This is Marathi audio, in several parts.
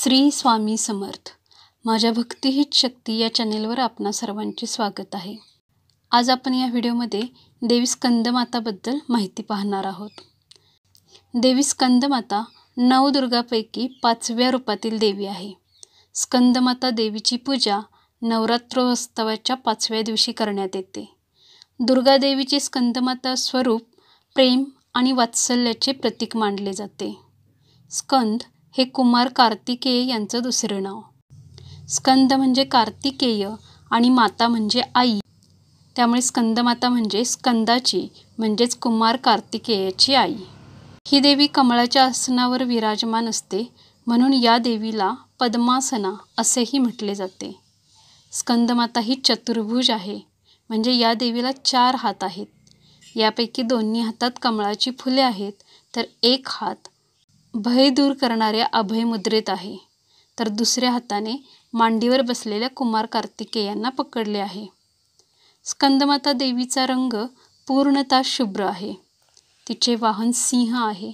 श्री स्वामी समर्थ. माझ्या भक्ती हीच शक्ती या चॅनेलवर आपणा सर्वांचे स्वागत आहे. आज आपण या व्हिडिओमध्ये देवी स्कंदमाताबद्दल माहिती पाहणार आहोत. देवी स्कंदमाता नवदुर्गापैकी 5व्या रूपातील देवी आहे. स्कंदमाता देवीची पूजा नवरात्रोत्सवाच्या 5व्या दिवशी करण्यात येते. दुर्गा देवीचे स्कंदमाता स्वरूप प्रेम आणि वात्सल्याचे प्रतीक मानले जाते. स्कंद हे कुमार कार्तिकेय यांचं दुसरे नाव. स्कंद म्हणजे कार्तिकेय आणि माता म्हणजे आई, त्यामुळे स्कंदमाता म्हणजे स्कंदाची म्हणजेच कुमार कार्तिकेयाची आई. ही देवी कमळाच्या आसनावर विराजमान असते, म्हणून या देवीला पद्मासना असेही म्हटले जाते. स्कंदमाता ही चतुर्भुज आहे, म्हणजे या देवीला 4 हात आहेत. यापैकी दोन्ही हातात कमळाची फुले आहेत, तर एक हात भय दूर करणाऱ्या अभय मुद्रेत आहे, तर दुसऱ्या हाताने मांडीवर बसलेल्या कुमार कार्तिकेयांना पकडले आहे. स्कंदमाता देवीचा रंग पूर्णतः शुभ्र आहे. तिचे वाहन सिंह आहे.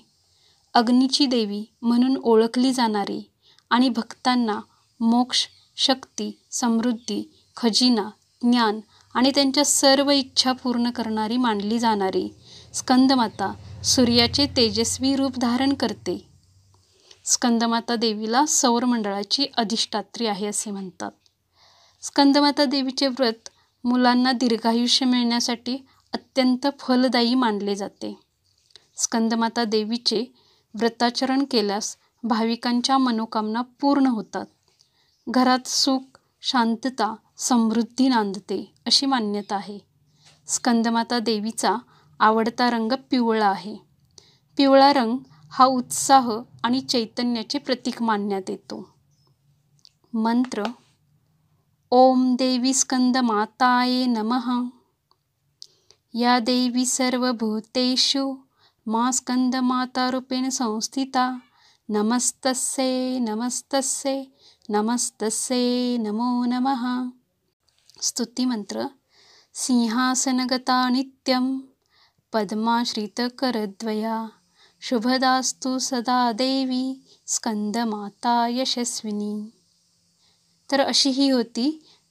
अग्नीची देवी म्हणून ओळखली जाणारी आणि भक्तांना मोक्ष, शक्ती, समृद्धी, खजिना, ज्ञान आणि त्यांच्या सर्व इच्छा पूर्ण करणारी मानली जाणारी स्कंदमाता सूर्याचे तेजस्वी रूप धारण करते. स्कंदमाता देवीला सौरमंडळाची अधिष्ठात्री आहे असे म्हणतात. स्कंदमाता देवीचे व्रत मुलांना दीर्घायुष्य मिळण्यासाठी अत्यंत फलदायी मानले जाते. स्कंदमाता देवीचे व्रताचरण केल्यास भाविकांच्या मनोकामना पूर्ण होतात. घरात सुख, शांतता, समृद्धी नांदते अशी मान्यता आहे. स्कंदमाता देवीचा आवडता रंग पिवळा आहे. पिवळा रंग हा उत्साह आणि चैतन्याचे प्रतीक मानण्यात येतो. मंत्र: ओम देवी स्कंदमाताये नमः. या देवी सर्वभूतेषु मा स्कंदमातारूपेण संस्थिता. नमस्तस्यै नमस्तस्यै नमस्तस्यै नमो नमः. स्तुतिमंत्र: सिंहासनगता नित्यं पद्माश्रितकरद्वया. शुभदास्तु सदा देवी स्कंदमाता यशस्विनी. तर अशी ही होती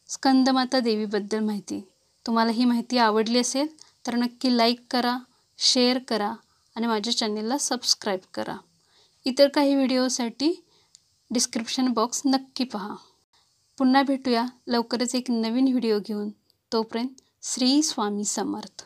स्कंदमाता देवीबद्दल माहिती. तुम्हाला ही माहिती आवडली असेल तर नक्की लाईक करा, शेअर करा आणि माझ्या चॅनेलला सबस्क्राईब करा. इतर काही व्हिडिओसाठी डिस्क्रिप्शन बॉक्स नक्की पहा. पुन्हा भेटूया लवकरच एक नवीन व्हिडिओ घेऊन. तोपर्यंत श्री स्वामी समर्थ.